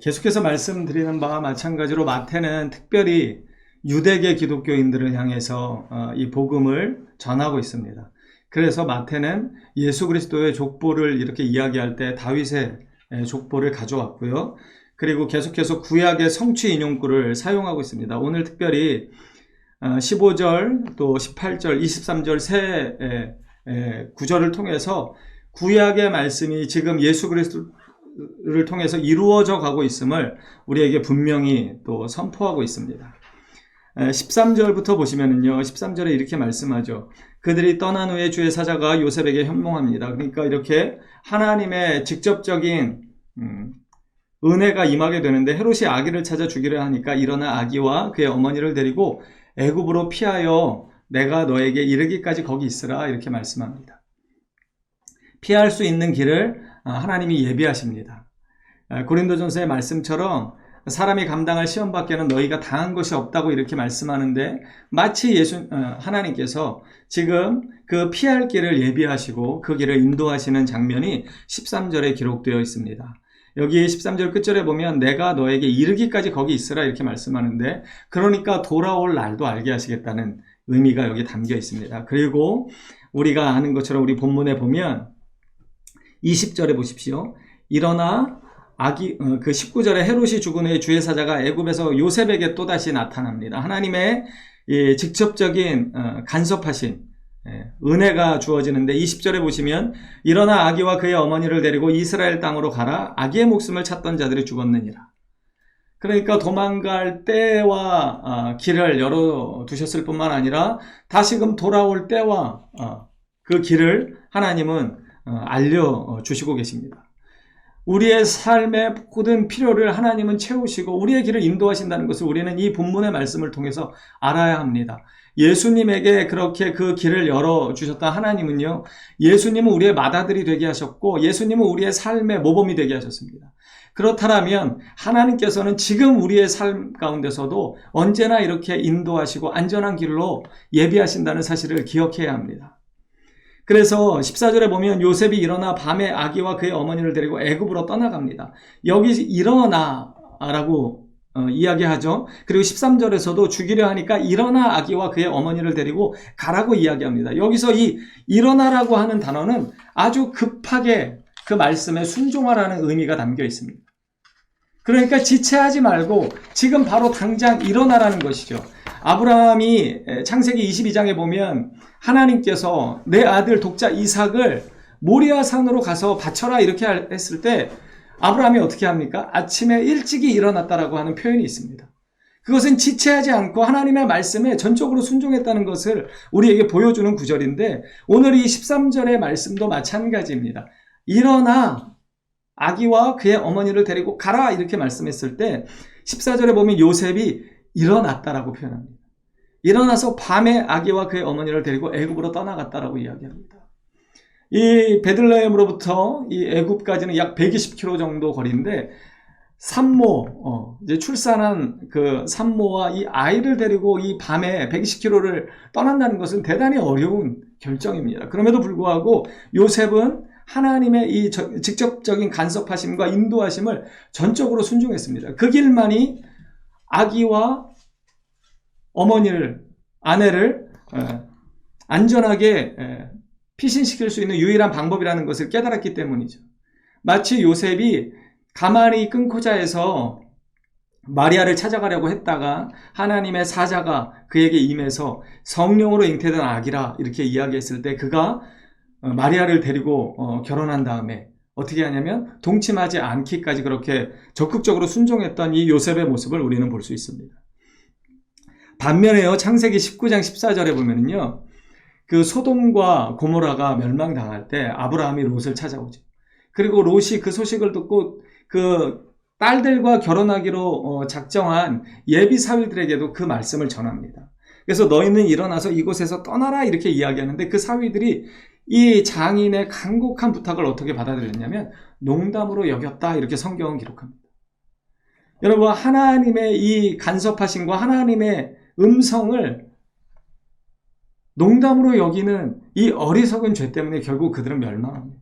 계속해서 말씀드리는 바와 마찬가지로 마태는 특별히 유대계 기독교인들을 향해서 이 복음을 전하고 있습니다. 그래서 마태는 예수 그리스도의 족보를 이렇게 이야기할 때 다윗의 족보를 가져왔고요. 그리고 계속해서 구약의 성취 인용구를 사용하고 있습니다. 오늘 특별히 15절 또 18절 23절 세 구절을 통해서 구약의 말씀이 지금 예수 그리스도를 통해서 이루어져 가고 있음을 우리에게 분명히 또 선포하고 있습니다. 13절부터 보시면은요, 13절에 이렇게 말씀하죠. 그들이 떠난 후에 주의 사자가 요셉에게 현몽합니다. 그러니까 이렇게 하나님의 직접적인 은혜가 임하게 되는데, 헤롯이 아기를 찾아 죽이려 하니까 일어나 아기와 그의 어머니를 데리고 애굽으로 피하여 내가 너에게 이르기까지 거기 있으라, 이렇게 말씀합니다. 피할 수 있는 길을 하나님이 예비하십니다. 고린도전서의 말씀처럼 사람이 감당할 시험 밖에는 너희가 당한 것이 없다고 이렇게 말씀하는데, 마치 하나님께서 지금 그 피할 길을 예비하시고 그 길을 인도하시는 장면이 13절에 기록되어 있습니다. 여기 13절 끝절에 보면 내가 너에게 이르기까지 거기 있으라, 이렇게 말씀하는데, 그러니까 돌아올 날도 알게 하시겠다는 의미가 여기 담겨 있습니다. 그리고 우리가 아는 것처럼 우리 본문에 보면 20절에 보십시오. 일어나 그 19절에 헤롯이 죽은 후에 주의 사자가 애굽에서 요셉에게 또다시 나타납니다. 하나님의 직접적인 간섭하신 은혜가 주어지는데, 20절에 보시면 일어나 아기와 그의 어머니를 데리고 이스라엘 땅으로 가라. 아기의 목숨을 찾던 자들이 죽었느니라. 그러니까 도망갈 때와 길을 열어두셨을 뿐만 아니라 다시금 돌아올 때와 그 길을 하나님은 알려주시고 계십니다. 우리의 삶의 모든 필요를 하나님은 채우시고 우리의 길을 인도하신다는 것을 우리는 이 본문의 말씀을 통해서 알아야 합니다. 예수님에게 그렇게 그 길을 열어주셨다 하나님은요, 예수님은 우리의 맏아들이 되게 하셨고 예수님은 우리의 삶의 모범이 되게 하셨습니다. 그렇다면 하나님께서는 지금 우리의 삶 가운데서도 언제나 이렇게 인도하시고 안전한 길로 예비하신다는 사실을 기억해야 합니다. 그래서 14절에 보면 요셉이 일어나 밤에 아기와 그의 어머니를 데리고 애굽으로 떠나갑니다. 여기 일어나라고 이야기하죠. 그리고 13절에서도 죽이려 하니까 일어나 아기와 그의 어머니를 데리고 가라고 이야기합니다. 여기서 이 일어나라고 하는 단어는 아주 급하게 그 말씀에 순종하라는 의미가 담겨 있습니다. 그러니까 지체하지 말고 지금 바로 당장 일어나라는 것이죠. 아브라함이 창세기 22장에 보면 하나님께서 내 아들 독자 이삭을 모리아 산으로 가서 바쳐라 이렇게 했을 때 아브라함이 어떻게 합니까? 아침에 일찍이 일어났다라고 하는 표현이 있습니다. 그것은 지체하지 않고 하나님의 말씀에 전적으로 순종했다는 것을 우리에게 보여주는 구절인데, 오늘 이 13절의 말씀도 마찬가지입니다. 일어나 아기와 그의 어머니를 데리고 가라 이렇게 말씀했을 때 14절에 보면 요셉이 일어났다라고 표현합니다. 일어나서 밤에 아기와 그의 어머니를 데리고 애굽으로 떠나갔다라고 이야기합니다. 이 베들레헴으로부터 이 애굽까지는 약 120km 정도 거리인데, 산모, 이제 출산한 그 산모와 이 아이를 데리고 이 밤에 120km를 떠난다는 것은 대단히 어려운 결정입니다. 그럼에도 불구하고 요셉은 하나님의 이 직접적인 간섭하심과 인도하심을 전적으로 순종했습니다. 그 길만이 아기와 어머니를, 아내를 안전하게 피신시킬 수 있는 유일한 방법이라는 것을 깨달았기 때문이죠. 마치 요셉이 가만히 끊고자 해서 마리아를 찾아가려고 했다가 하나님의 사자가 그에게 임해서 성령으로 잉태된 아기라 이렇게 이야기했을 때 그가 마리아를 데리고 결혼한 다음에 어떻게 하냐면 동침하지 않기까지 그렇게 적극적으로 순종했던 이 요셉의 모습을 우리는 볼 수 있습니다. 반면에요, 창세기 19장 14절에 보면은요, 그 소돔과 고모라가 멸망당할 때 아브라함이 롯을 찾아오죠. 그리고 롯이 그 소식을 듣고 그 딸들과 결혼하기로 작정한 예비 사위들에게도 그 말씀을 전합니다. 그래서 너희는 일어나서 이곳에서 떠나라 이렇게 이야기하는데, 그 사위들이 이 장인의 간곡한 부탁을 어떻게 받아들였냐면 농담으로 여겼다 이렇게 성경은 기록합니다. 여러분, 하나님의 이 간섭하심과 하나님의 음성을 농담으로 여기는 이 어리석은 죄 때문에 결국 그들은 멸망합니다.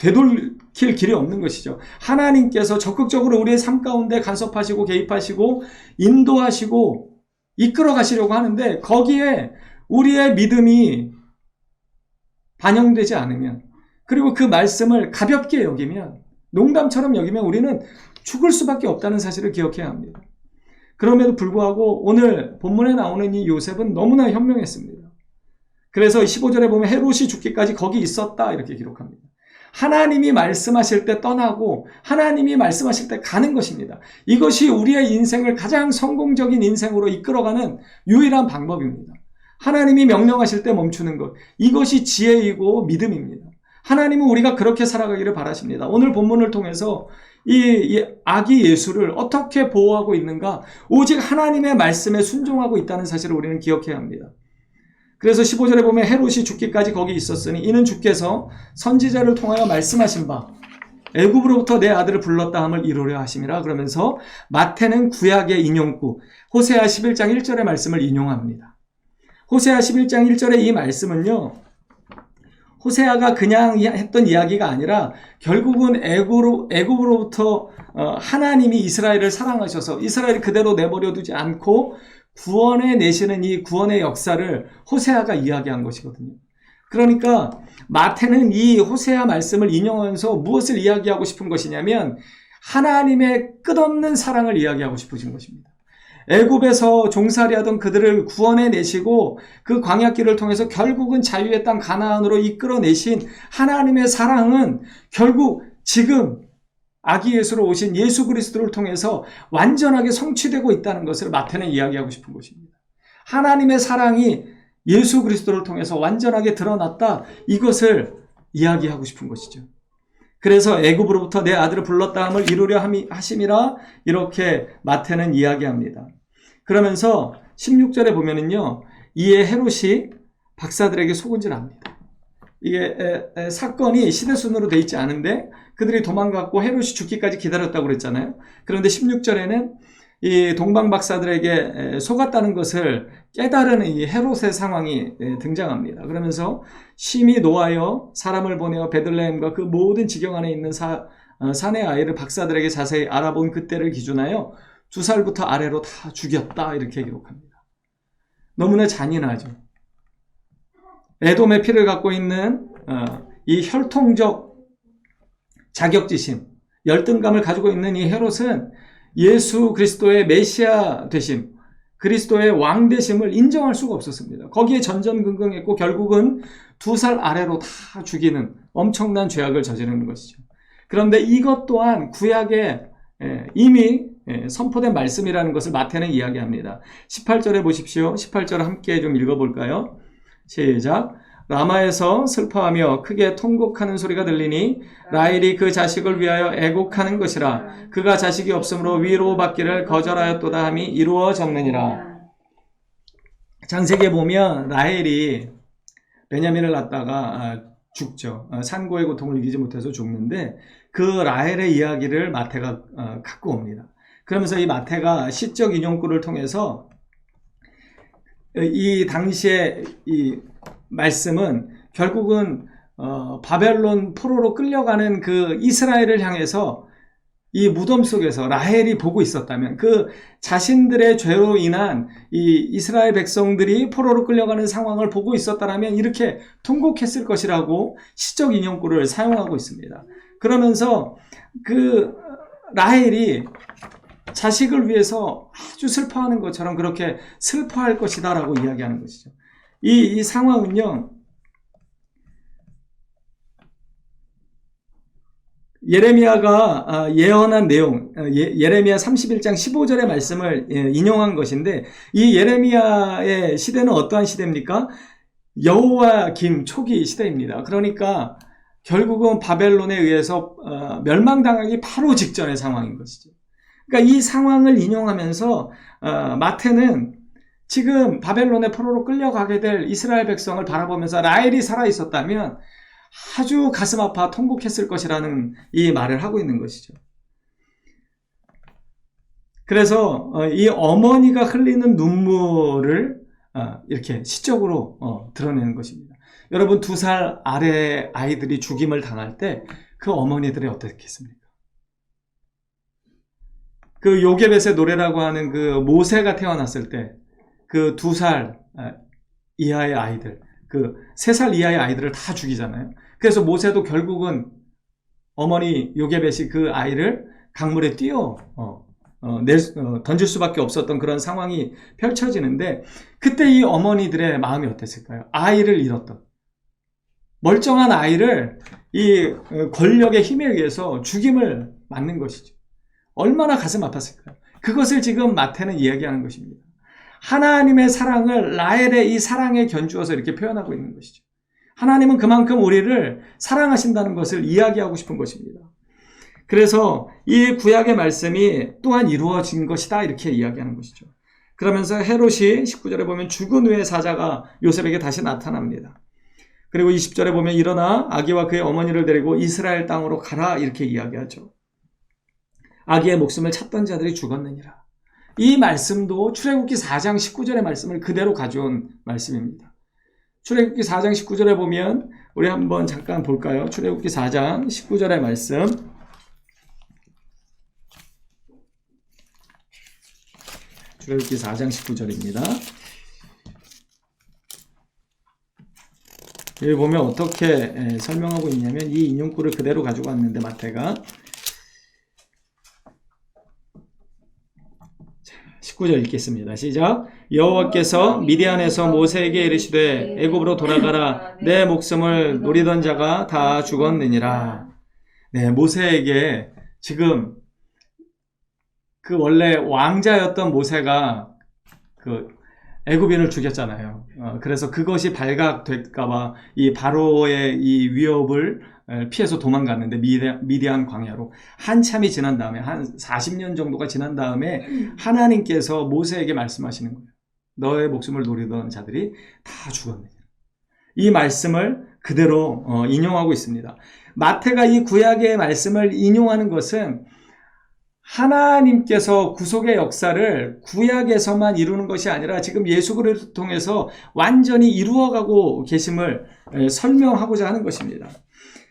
되돌릴 길이 없는 것이죠. 하나님께서 적극적으로 우리의 삶 가운데 간섭하시고 개입하시고 인도하시고 이끌어 가시려고 하는데 거기에 우리의 믿음이 반영되지 않으면, 그리고 그 말씀을 가볍게 여기면, 농담처럼 여기면 우리는 죽을 수밖에 없다는 사실을 기억해야 합니다. 그럼에도 불구하고 오늘 본문에 나오는 이 요셉은 너무나 현명했습니다. 그래서 15절에 보면 헤롯이 죽기까지 거기 있었다 이렇게 기록합니다. 하나님이 말씀하실 때 떠나고 하나님이 말씀하실 때 가는 것입니다. 이것이 우리의 인생을 가장 성공적인 인생으로 이끌어가는 유일한 방법입니다. 하나님이 명령하실 때 멈추는 것, 이것이 지혜이고 믿음입니다. 하나님은 우리가 그렇게 살아가기를 바라십니다. 오늘 본문을 통해서 이 아기 예수를 어떻게 보호하고 있는가? 오직 하나님의 말씀에 순종하고 있다는 사실을 우리는 기억해야 합니다. 그래서 15절에 보면 헤롯이 죽기까지 거기 있었으니 이는 주께서 선지자를 통하여 말씀하신 바 애굽으로부터 내 아들을 불렀다 함을 이루려 하심이라. 그러면서 마태는 구약의 인용구 호세아 11장 1절의 말씀을 인용합니다. 호세아 11장 1절의 이 말씀은요, 호세아가 그냥 했던 이야기가 아니라 결국은 애굽으로부터 하나님이 이스라엘을 사랑하셔서 이스라엘을 그대로 내버려 두지 않고 구원해 내시는 이 구원의 역사를 호세아가 이야기한 것이거든요. 그러니까 마태는 이 호세아 말씀을 인용하면서 무엇을 이야기하고 싶은 것이냐면 하나님의 끝없는 사랑을 이야기하고 싶으신 것입니다. 애굽에서 종살이하던 그들을 구원해 내시고 그 광야길을 통해서 결국은 자유의 땅 가나안으로 이끌어내신 하나님의 사랑은 결국 지금 아기 예수로 오신 예수 그리스도를 통해서 완전하게 성취되고 있다는 것을 마태는 이야기하고 싶은 것입니다. 하나님의 사랑이 예수 그리스도를 통해서 완전하게 드러났다, 이것을 이야기하고 싶은 것이죠. 그래서 애굽으로부터 내 아들을 불렀다 함을 이루려 하심이라 이렇게 마태는 이야기합니다. 그러면서 16절에 보면은요, 이에 헤롯이 박사들에게 속은질합니다. 이게 사건이 시대순으로 돼 있지 않은데 그들이 도망갔고 헤롯이 죽기까지 기다렸다고 그랬잖아요. 그런데 16절에는 이 동방 박사들에게 속았다는 것을 깨달은 이 헤롯의 상황이 등장합니다. 그러면서 심히 노하여 사람을 보내어 베들레헴과 그 모든 지경 안에 있는 산의 아이를 박사들에게 자세히 알아본 그때를 기준하여 2살부터 아래로 다 죽였다 이렇게 기록합니다. 너무나 잔인하죠. 에돔의 피를 갖고 있는 이 혈통적 자격지심, 열등감을 가지고 있는 이 헤롯은 예수 그리스도의 메시아 되심, 그리스도의 왕 되심을 인정할 수가 없었습니다. 거기에 전전긍긍했고 결국은 2살 아래로 다 죽이는 엄청난 죄악을 저지르는 것이죠. 그런데 이것 또한 구약에 이미 선포된 말씀이라는 것을 마태는 이야기합니다. 18절에 보십시오. 18절 함께 좀 읽어볼까요? 시작. 라마에서 슬퍼하며 크게 통곡하는 소리가 들리니 라헬이 그 자식을 위하여 애곡하는 것이라. 그가 자식이 없으므로 위로받기를 거절하였도다 함이 이루어졌느니라. 창세기에 보면 라헬이 베냐민을 낳다가 죽죠. 산고의 고통을 이기지 못해서 죽는데 그 라헬의 이야기를 마태가 갖고 옵니다. 그러면서 이 마태가 시적 인용구를 통해서 이 당시에 이 말씀은 결국은 바벨론 포로로 끌려가는 그 이스라엘을 향해서 이 무덤 속에서 라헬이 보고 있었다면, 그 자신들의 죄로 인한 이 이스라엘 백성들이 포로로 끌려가는 상황을 보고 있었다면 이렇게 통곡했을 것이라고 시적 인용구를 사용하고 있습니다. 그러면서 그 라헬이 자식을 위해서 아주 슬퍼하는 것처럼 그렇게 슬퍼할 것이다 라고 이야기하는 것이죠. 이 상황은요, 예레미야가 예언한 내용, 예레미야 31장 15절의 말씀을 인용한 것인데, 이 예레미야의 시대는 어떠한 시대입니까? 여호와 김 초기 시대입니다. 그러니까 결국은 바벨론에 의해서 멸망당하기 바로 직전의 상황인 것이죠. 그러니까 이 상황을 인용하면서 마태는 지금 바벨론의 포로로 끌려가게 될 이스라엘 백성을 바라보면서 라헬이 살아있었다면 아주 가슴 아파 통곡했을 것이라는 이 말을 하고 있는 것이죠. 그래서 이 어머니가 흘리는 눈물을 이렇게 시적으로 드러내는 것입니다. 여러분, 2살 아래 아이들이 죽임을 당할 때 그 어머니들이 어떻겠습니까? 그 요게벳의 노래라고 하는 그 모세가 태어났을 때 그 2살 이하의 아이들, 그 3살 이하의 아이들을 다 죽이잖아요. 그래서 모세도 결국은 어머니 요게벳이 그 아이를 강물에 던질 수밖에 없었던 그런 상황이 펼쳐지는데, 그때 이 어머니들의 마음이 어땠을까요? 아이를 잃었던, 멀쩡한 아이를 이 권력의 힘에 의해서 죽임을 맞는 것이죠. 얼마나 가슴 아팠을까요? 그것을 지금 마태는 이야기하는 것입니다. 하나님의 사랑을 라헬의 이 사랑에 견주어서 이렇게 표현하고 있는 것이죠. 하나님은 그만큼 우리를 사랑하신다는 것을 이야기하고 싶은 것입니다. 그래서 이 구약의 말씀이 또한 이루어진 것이다, 이렇게 이야기하는 것이죠. 그러면서 헤롯이 19절에 보면 죽은 후에 사자가 요셉에게 다시 나타납니다. 그리고 20절에 보면 일어나 아기와 그의 어머니를 데리고 이스라엘 땅으로 가라, 이렇게 이야기하죠. 아기의 목숨을 찾던 자들이 죽었느니라. 이 말씀도 출애굽기 4장 19절의 말씀을 그대로 가져온 말씀입니다. 출애굽기 4장 19절에 보면 우리 한번 잠깐 볼까요? 출애굽기 4장 19절의 말씀. 출애굽기 4장 19절입니다. 여기 보면 어떻게 설명하고 있냐면, 이 인용구를 그대로 가지고 왔는데 마태가 19절 읽겠습니다. 시작. 여호와께서 미디안에서 모세에게 이르시되 애굽으로 돌아가라. 내 목숨을 노리던 자가 다 죽었느니라. 네, 모세에게 지금 그 원래 왕자였던 모세가 그 애굽인을 죽였잖아요. 그래서 그것이 발각될까봐 이 바로의 이 위협을 피해서 도망갔는데, 미디안 광야로 한참이 지난 다음에, 한 40년 정도가 지난 다음에 하나님께서 모세에게 말씀하시는 거예요. 너의 목숨을 노리던 자들이 다 죽었느니라. 이 말씀을 그대로 인용하고 있습니다. 마태가 이 구약의 말씀을 인용하는 것은 하나님께서 구속의 역사를 구약에서만 이루는 것이 아니라 지금 예수 그리스도를 통해서 완전히 이루어가고 계심을 설명하고자 하는 것입니다.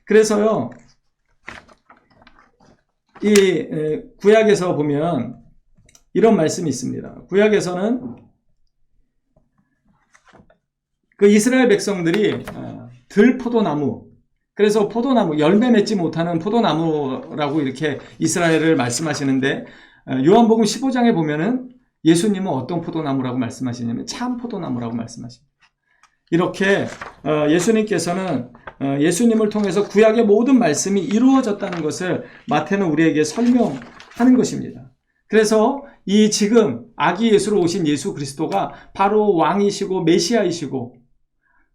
그래서요, 이 구약에서 보면 이런 말씀이 있습니다. 구약에서는 그 이스라엘 백성들이 들포도나무, 그래서 포도나무, 열매 맺지 못하는 포도나무라고 이렇게 이스라엘을 말씀하시는데, 요한복음 15장에 보면은 예수님은 어떤 포도나무라고 말씀하시냐면 참 포도나무라고 말씀하십니다. 이렇게 예수님께서는 예수님을 통해서 구약의 모든 말씀이 이루어졌다는 것을 마태는 우리에게 설명하는 것입니다. 그래서 이 지금 아기 예수로 오신 예수 그리스도가 바로 왕이시고 메시아이시고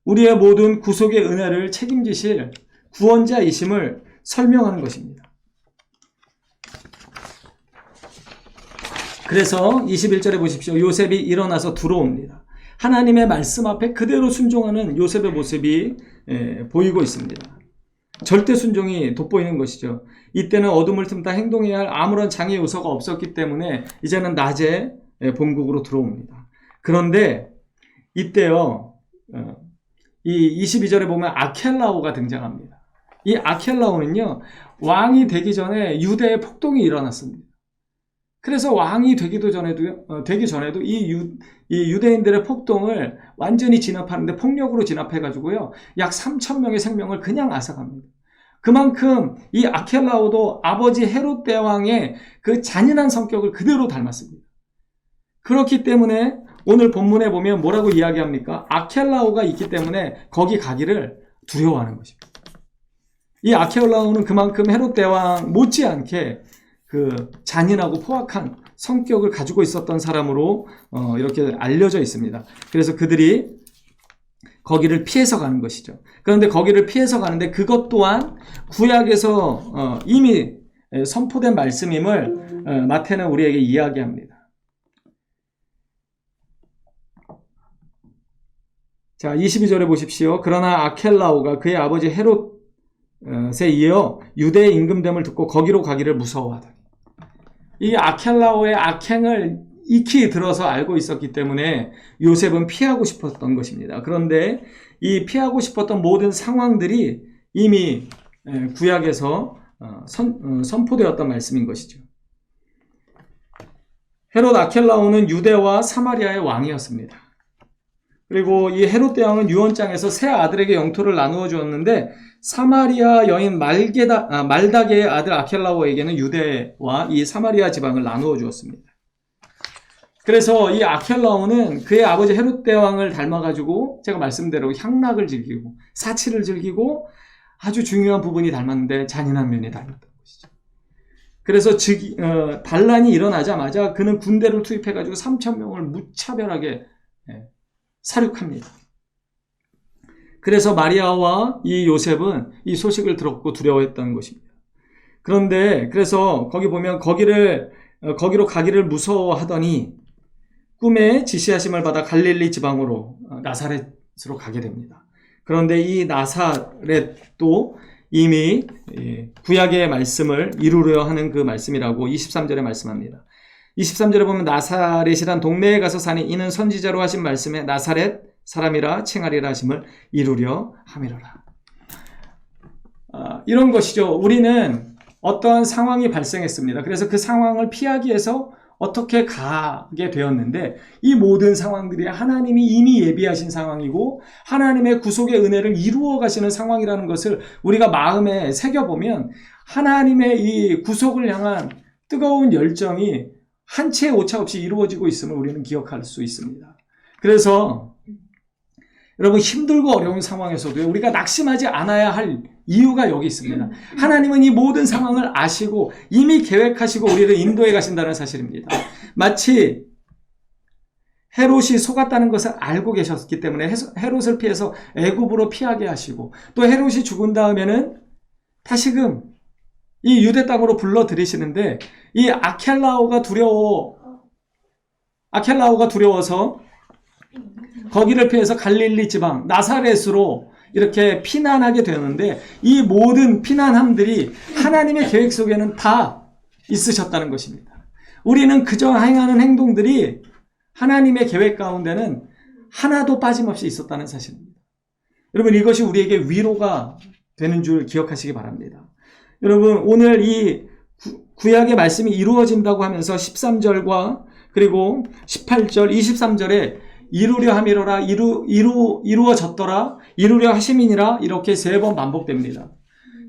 우리의 모든 구속의 은혜를 책임지실 구원자이심을 설명하는 것입니다. 그래서 21절에 보십시오. 요셉이 일어나서 들어옵니다. 하나님의 말씀 앞에 그대로 순종하는 요셉의 모습이 보이고 있습니다. 절대 순종이 돋보이는 것이죠. 이때는 어둠을 틈타 행동해야 할 아무런 장애 요소가 없었기 때문에 이제는 낮에 본국으로 들어옵니다. 그런데 이때요, 이 22절에 보면 아켈라오가 등장합니다. 이 아켈라오는요, 왕이 되기 전에 유대에 폭동이 일어났습니다. 그래서 왕이 되기 전에도 이 유대인들의 폭동을 완전히 진압하는데 폭력으로 진압해가지고요, 약 3,000명의 생명을 그냥 앗아갑니다. 그만큼 이 아켈라오도 아버지 헤롯 대왕의 그 잔인한 성격을 그대로 닮았습니다. 그렇기 때문에 오늘 본문에 보면 뭐라고 이야기합니까? 아켈라오가 있기 때문에 거기 가기를 두려워하는 것입니다. 이 아켈라오는 그만큼 헤롯 대왕 못지않게 그 잔인하고 포악한 성격을 가지고 있었던 사람으로 이렇게 알려져 있습니다. 그래서 그들이 거기를 피해서 가는 것이죠. 그런데 거기를 피해서 가는데 그것 또한 구약에서 이미 선포된 말씀임을 마태는 우리에게 이야기합니다. 자, 22절에 보십시오. 그러나 아켈라오가 그의 아버지 헤롯에 이어 유대의 임금됨을 듣고 거기로 가기를 무서워하더니, 이 아켈라오의 악행을 익히 들어서 알고 있었기 때문에 요셉은 피하고 싶었던 것입니다. 그런데 이 피하고 싶었던 모든 상황들이 이미 구약에서 선포되었던 말씀인 것이죠. 헤롯 아켈라오는 유대와 사마리아의 왕이었습니다. 그리고 이 헤롯 대왕은 유언장에서 세 아들에게 영토를 나누어 주었는데 사마리아 여인 말다게의 아들 아켈라오에게는 유대와 이 사마리아 지방을 나누어 주었습니다. 그래서 이 아켈라오는 그의 아버지 헤롯 대왕을 닮아가지고 제가 말씀대로 향락을 즐기고 사치를 즐기고 아주 중요한 부분이 닮았는데 잔인한 면이 닮았던 것이죠. 그래서 반란이 일어나자마자 그는 군대를 투입해가지고 3,000명을 무차별하게 살육합니다. 그래서 마리아와 이 요셉은 이 소식을 들었고 두려워했던 것입니다. 그런데 그래서 거기 보면 거기로 가기를 무서워하더니 꿈에 지시하심을 받아 갈릴리 지방으로 나사렛으로 가게 됩니다. 그런데 이 나사렛도 이미 구약의 말씀을 이루려 하는 그 말씀이라고 23절에 말씀합니다. 23절에 보면 나사렛이란 동네에 가서 사니 이는 선지자로 하신 말씀에 나사렛 사람이라 칭하리라 하심을 이루려 함이로라. 이런 것이죠. 우리는 어떠한 상황이 발생했습니다. 그래서 그 상황을 피하기 위해서 어떻게 가게 되었는데 이 모든 상황들이 하나님이 이미 예비하신 상황이고 하나님의 구속의 은혜를 이루어 가시는 상황이라는 것을 우리가 마음에 새겨보면 하나님의 이 구속을 향한 뜨거운 열정이 한 채의 오차 없이 이루어지고 있음을 우리는 기억할 수 있습니다. 그래서 여러분 힘들고 어려운 상황에서도 우리가 낙심하지 않아야 할 이유가 여기 있습니다. 하나님은 이 모든 상황을 아시고 이미 계획하시고 우리를 인도해 가신다는 사실입니다. 마치 헤롯이 속았다는 것을 알고 계셨기 때문에 헤롯을 피해서 애굽으로 피하게 하시고 또 헤롯이 죽은 다음에는 다시금 이 유대 땅으로 불러들이시는데 이 아켈라오가 두려워서 거기를 피해서 갈릴리 지방 나사렛으로 이렇게 피난하게 되었는데 이 모든 피난함들이 하나님의 계획 속에는 다 있으셨다는 것입니다. 우리는 그저 행하는 행동들이 하나님의 계획 가운데는 하나도 빠짐없이 있었다는 사실입니다. 여러분 이것이 우리에게 위로가 되는 줄 기억하시기 바랍니다. 여러분 오늘 이 구약의 말씀이 이루어진다고 하면서 13절과 그리고 18절, 23절에 이루려 함이로라, 이루어졌더라, 이루려 하심이니라 이렇게 3번 반복됩니다.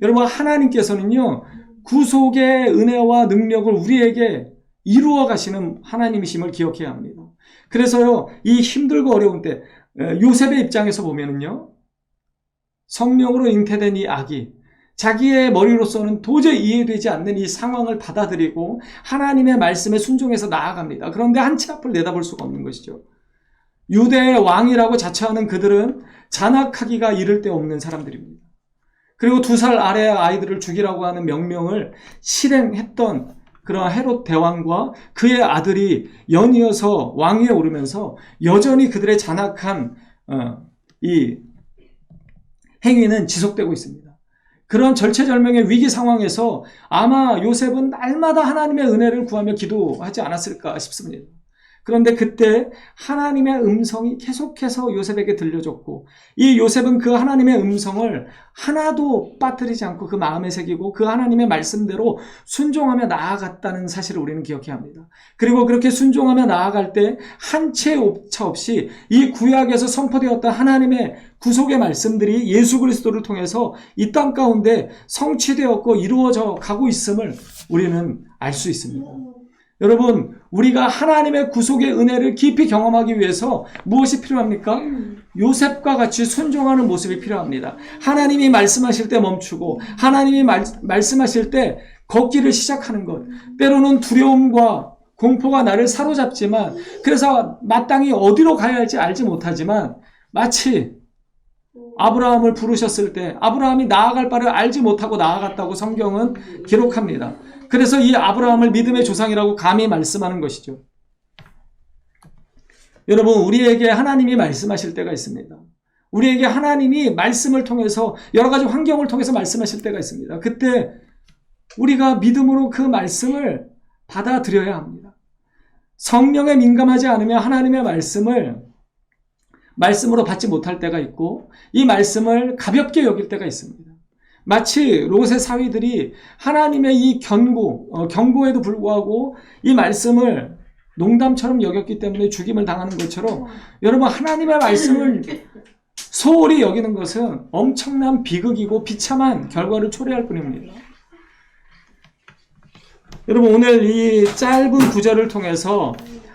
여러분 하나님께서는요 구속의 은혜와 능력을 우리에게 이루어 가시는 하나님이심을 기억해야 합니다. 그래서요 이 힘들고 어려운 때 요셉의 입장에서 보면은요 성령으로 잉태된 이 아기 자기의 머리로서는 도저히 이해되지 않는 이 상황을 받아들이고 하나님의 말씀에 순종해서 나아갑니다. 그런데 한 치 앞을 내다볼 수가 없는 것이죠. 유대의 왕이라고 자처하는 그들은 잔악하기가 이를 데 없는 사람들입니다. 그리고 2살 아래의 아이들을 죽이라고 하는 명령을 실행했던 그런 헤롯 대왕과 그의 아들이 연이어서 왕위에 오르면서 여전히 그들의 잔악한 이 행위는 지속되고 있습니다. 그런 절체절명의 위기 상황에서 아마 요셉은 날마다 하나님의 은혜를 구하며 기도하지 않았을까 싶습니다. 그런데 그때 하나님의 음성이 계속해서 요셉에게 들려줬고 이 요셉은 그 하나님의 음성을 하나도 빠뜨리지 않고 그 마음에 새기고 그 하나님의 말씀대로 순종하며 나아갔다는 사실을 우리는 기억해야 합니다. 그리고 그렇게 순종하며 나아갈 때 한 채의 오차 없이 이 구약에서 선포되었던 하나님의 구속의 말씀들이 예수 그리스도를 통해서 이 땅 가운데 성취되었고 이루어져 가고 있음을 우리는 알 수 있습니다. 여러분 우리가 하나님의 구속의 은혜를 깊이 경험하기 위해서 무엇이 필요합니까? 요셉과 같이 순종하는 모습이 필요합니다. 하나님이 말씀하실 때 멈추고 하나님이 말씀하실 때 걷기를 시작하는 것. 때로는 두려움과 공포가 나를 사로잡지만 그래서 마땅히 어디로 가야 할지 알지 못하지만 마치 아브라함을 부르셨을 때 아브라함이 나아갈 바를 알지 못하고 나아갔다고 성경은 기록합니다. 그래서 이 아브라함을 믿음의 조상이라고 감히 말씀하는 것이죠. 여러분 우리에게 하나님이 말씀하실 때가 있습니다. 우리에게 하나님이 말씀을 통해서 여러 가지 환경을 통해서 말씀하실 때가 있습니다. 그때 우리가 믿음으로 그 말씀을 받아들여야 합니다. 성령에 민감하지 않으면 하나님의 말씀으로 받지 못할 때가 있고 이 말씀을 가볍게 여길 때가 있습니다. 마치 롯의 사위들이 하나님의 이 경고에도 불구하고 이 말씀을 농담처럼 여겼기 때문에 죽임을 당하는 것처럼 여러분 하나님의 말씀을 소홀히 여기는 것은 엄청난 비극이고 비참한 결과를 초래할 뿐입니다. 여러분 오늘 이 짧은 구절을 통해서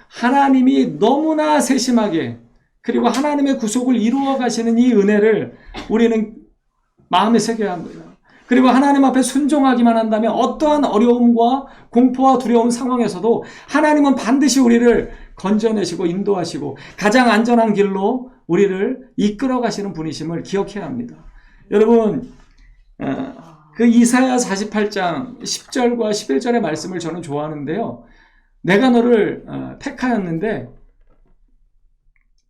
하나님이 너무나 세심하게 그리고 하나님의 구속을 이루어 가시는 이 은혜를 우리는 마음에 새겨야 합니다. 그리고 하나님 앞에 순종하기만 한다면 어떠한 어려움과 공포와 두려운 상황에서도 하나님은 반드시 우리를 건져내시고 인도하시고 가장 안전한 길로 우리를 이끌어 가시는 분이심을 기억해야 합니다. 여러분 그 이사야 48장 10절과 11절의 말씀을 저는 좋아하는데요. 내가 너를 택하였는데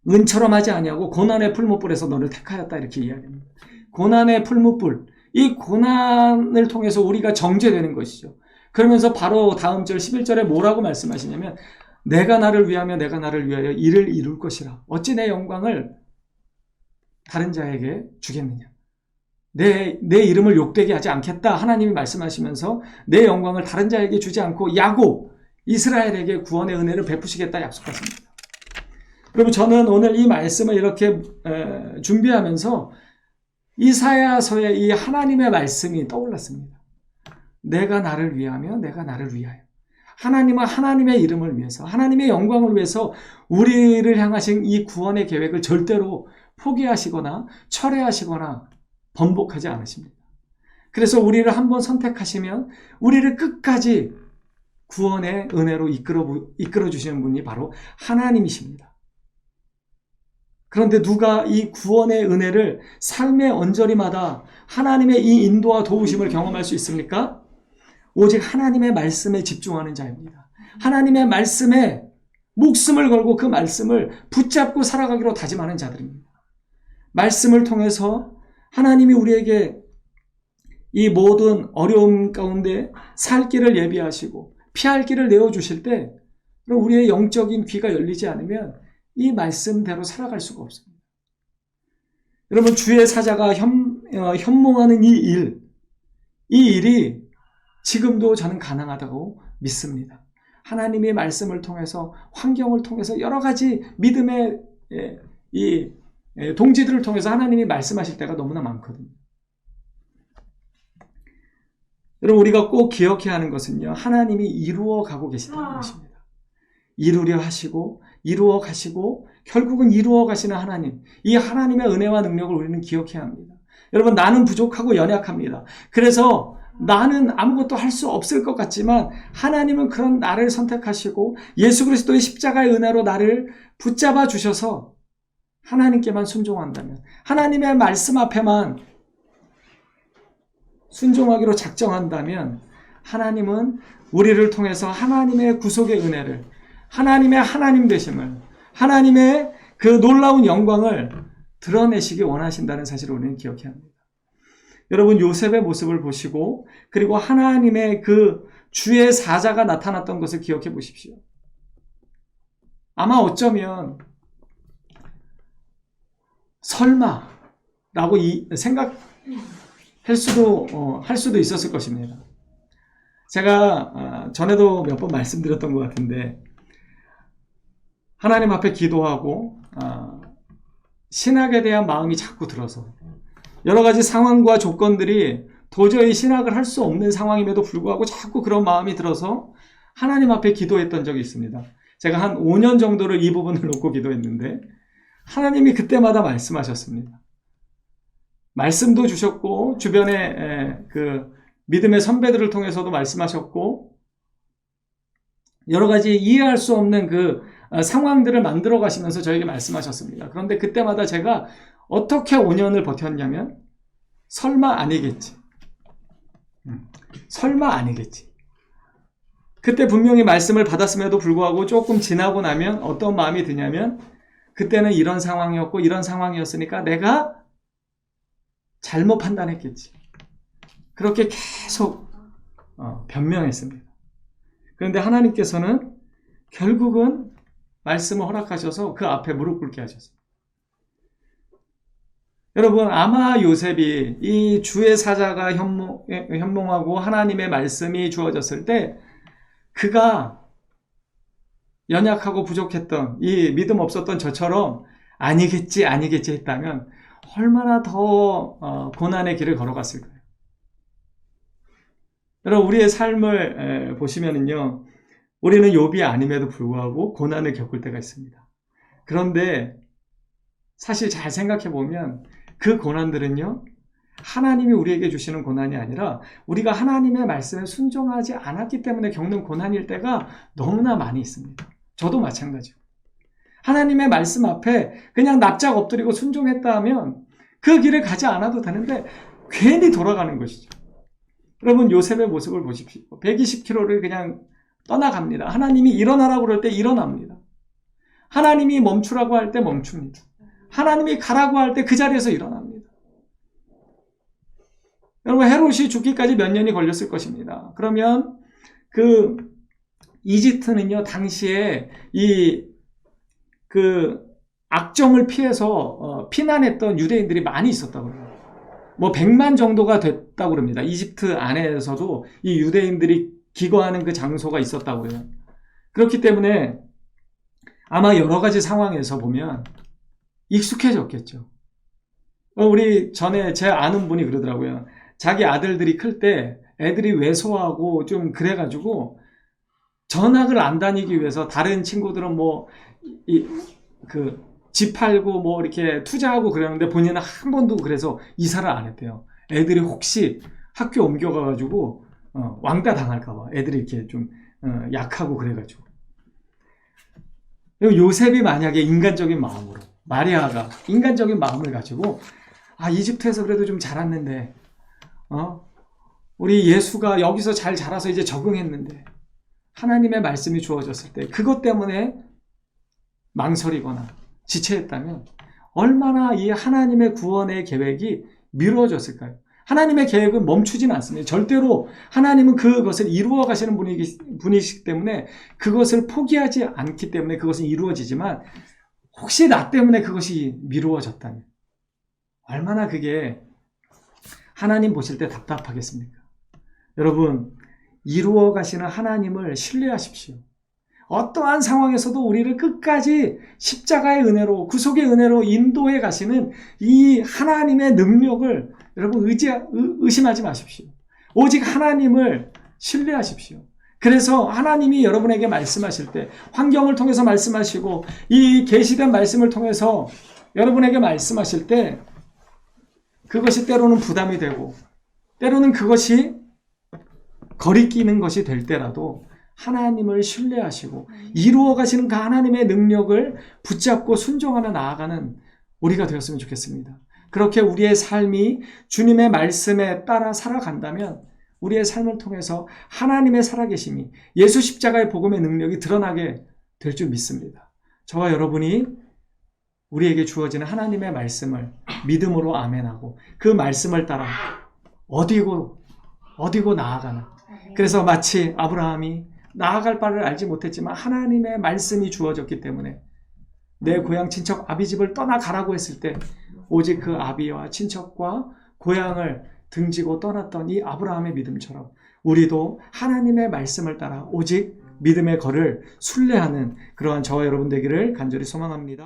은처럼 하지 아니하고 고난의 풀무불에서 너를 택하였다 이렇게 이야기합니다. 고난의 풀무불, 이 고난을 통해서 우리가 정죄되는 것이죠. 그러면서 바로 다음 절 11절에 뭐라고 말씀하시냐면 내가 나를 위하며 내가 나를 위하여 일을 이룰 것이라. 어찌 내 영광을 다른 자에게 주겠느냐. 내 이름을 욕되게 하지 않겠다. 하나님이 말씀하시면서 내 영광을 다른 자에게 주지 않고 야곱, 이스라엘에게 구원의 은혜를 베푸시겠다 약속하십니다. 여러분 저는 오늘 이 말씀을 이렇게 준비하면서 이사야서의 이 하나님의 말씀이 떠올랐습니다. 내가 나를 위하며 내가 나를 위하여. 하나님은 하나님의 이름을 위해서 하나님의 영광을 위해서 우리를 향하신 이 구원의 계획을 절대로 포기하시거나 철회하시거나 번복하지 않으십니다. 그래서 우리를 한번 선택하시면 우리를 끝까지 구원의 은혜로 이끌어 주시는 분이 바로 하나님이십니다. 그런데 누가 이 구원의 은혜를 삶의 언저리마다 하나님의 이 인도와 도우심을 경험할 수 있습니까? 오직 하나님의 말씀에 집중하는 자입니다. 하나님의 말씀에 목숨을 걸고 그 말씀을 붙잡고 살아가기로 다짐하는 자들입니다. 말씀을 통해서 하나님이 우리에게 이 모든 어려움 가운데 살 길을 예비하시고 피할 길을 내어주실 때 우리의 영적인 귀가 열리지 않으면 이 말씀대로 살아갈 수가 없습니다. 여러분 주의 사자가 현몽하는 이 일이 지금도 저는 가능하다고 믿습니다. 하나님의 말씀을 통해서 환경을 통해서 여러 가지 믿음의 이 동지들을 통해서 하나님이 말씀하실 때가 너무나 많거든요. 여러분 우리가 꼭 기억해야 하는 것은요. 하나님이 이루어 가고 계시다는 것입니다. 이루려 하시고 이루어 가시고 결국은 이루어 가시는 하나님. 이 하나님의 은혜와 능력을 우리는 기억해야 합니다. 여러분 나는 부족하고 연약합니다. 그래서 나는 아무것도 할 수 없을 것 같지만 하나님은 그런 나를 선택하시고 예수 그리스도의 십자가의 은혜로 나를 붙잡아 주셔서 하나님께만 순종한다면 하나님의 말씀 앞에만 순종하기로 작정한다면 하나님은 우리를 통해서 하나님의 구속의 은혜를 하나님의 하나님 되심을 하나님의 그 놀라운 영광을 드러내시기 원하신다는 사실을 우리는 기억해야 합니다. 여러분 요셉의 모습을 보시고 그리고 하나님의 그 주의 사자가 나타났던 것을 기억해 보십시오. 아마 어쩌면 설마라고 생각할 수도 있었을 것입니다. 제가 전에도 몇 번 말씀드렸던 것 같은데 하나님 앞에 기도하고 신학에 대한 마음이 자꾸 들어서 여러 가지 상황과 조건들이 도저히 신학을 할 수 없는 상황임에도 불구하고 자꾸 그런 마음이 들어서 하나님 앞에 기도했던 적이 있습니다. 제가 한 5년 정도를 이 부분을 놓고 기도했는데 하나님이 그때마다 말씀하셨습니다. 말씀도 주셨고 주변에 그 믿음의 선배들을 통해서도 말씀하셨고 여러 가지 이해할 수 없는 그 상황들을 만들어 가시면서 저에게 말씀하셨습니다. 그런데 그때마다 제가 어떻게 5년을 버텼냐면 설마 아니겠지. 설마 아니겠지. 그때 분명히 말씀을 받았음에도 불구하고 조금 지나고 나면 어떤 마음이 드냐면 그때는 이런 상황이었고 이런 상황이었으니까 내가 잘못 판단했겠지. 그렇게 계속 변명했습니다. 그런데 하나님께서는 결국은 말씀을 허락하셔서 그 앞에 무릎 꿇게 하셨습니다. 여러분, 아마 요셉이 이 주의 사자가 현몽하고 하나님의 말씀이 주어졌을 때 그가 연약하고 부족했던 이 믿음 없었던 저처럼 아니겠지 했다면 얼마나 더 고난의 길을 걸어갔을까요? 여러분, 우리의 삶을 보시면은요, 우리는 욥이 아님에도 불구하고 고난을 겪을 때가 있습니다. 그런데 사실 잘 생각해 보면 그 고난들은요, 하나님이 우리에게 주시는 고난이 아니라 우리가 하나님의 말씀에 순종하지 않았기 때문에 겪는 고난일 때가 너무나 많이 있습니다. 저도 마찬가지고. 하나님의 말씀 앞에 그냥 납작 엎드리고 순종했다 하면 그 길을 가지 않아도 되는데 괜히 돌아가는 것이죠. 여러분, 요셉의 모습을 보십시오. 120km를 그냥 떠나갑니다. 하나님이 일어나라고 그럴 때 일어납니다. 하나님이 멈추라고 할 때 멈춥니다. 하나님이 가라고 할 때 그 자리에서 일어납니다. 여러분, 헤롯이 죽기까지 몇 년이 걸렸을 것입니다. 그러면 그 이집트는요, 당시에 그 악정을 피해서 피난했던 유대인들이 많이 있었다고 해요. 뭐 100만 정도가 됐다고 합니다. 이집트 안에서도 이 유대인들이 기거하는 그 장소가 있었다고 해요. 그렇기 때문에 아마 여러 가지 상황에서 보면 익숙해졌겠죠. 우리 전에 제 아는 분이 그러더라고요. 자기 아들들이 클 때 애들이 왜소하고 좀 그래가지고 전학을 안 다니기 위해서 다른 친구들은 집 팔고 뭐 이렇게 투자하고 그러는데 본인은 한 번도 그래서 이사를 안 했대요. 애들이 혹시 학교 옮겨가가지고 왕따 당할까봐 애들이 이렇게 좀 약하고 그래가지고. 요셉이 만약에 인간적인 마음으로, 마리아가 인간적인 마음을 가지고 이집트에서 그래도 좀 자랐는데 우리 예수가 여기서 잘 자라서 이제 적응했는데 하나님의 말씀이 주어졌을 때 그것 때문에 망설이거나 지체했다면 얼마나 이 하나님의 구원의 계획이 미루어졌을까요? 하나님의 계획은 멈추진 않습니다. 절대로 하나님은 그것을 이루어 가시는 분이시기 때문에 그것을 포기하지 않기 때문에 그것은 이루어지지만 혹시 나 때문에 그것이 미루어졌다면 얼마나 그게 하나님 보실 때 답답하겠습니까? 여러분, 이루어 가시는 하나님을 신뢰하십시오. 어떠한 상황에서도 우리를 끝까지 십자가의 은혜로, 구속의 은혜로 인도해 가시는 이 하나님의 능력을 여러분 의심하지 마십시오. 오직 하나님을 신뢰하십시오. 그래서 하나님이 여러분에게 말씀하실 때, 환경을 통해서 말씀하시고 이 계시된 말씀을 통해서 여러분에게 말씀하실 때 그것이 때로는 부담이 되고 때로는 그것이 거리끼는 것이 될 때라도 하나님을 신뢰하시고 이루어 가시는 그 하나님의 능력을 붙잡고 순종하며 나아가는 우리가 되었으면 좋겠습니다. 그렇게 우리의 삶이 주님의 말씀에 따라 살아간다면 우리의 삶을 통해서 하나님의 살아계심이, 예수 십자가의 복음의 능력이 드러나게 될 줄 믿습니다. 저와 여러분이 우리에게 주어지는 하나님의 말씀을 믿음으로 아멘하고 그 말씀을 따라 어디고 나아가는, 그래서 마치 아브라함이 나아갈 바를 알지 못했지만 하나님의 말씀이 주어졌기 때문에 내 고향 친척 아비 집을 떠나가라고 했을 때 오직 그 아비와 친척과 고향을 등지고 떠났던 이 아브라함의 믿음처럼 우리도 하나님의 말씀을 따라 오직 믿음의 걸을 순례하는 그러한 저와 여러분 되기를 간절히 소망합니다.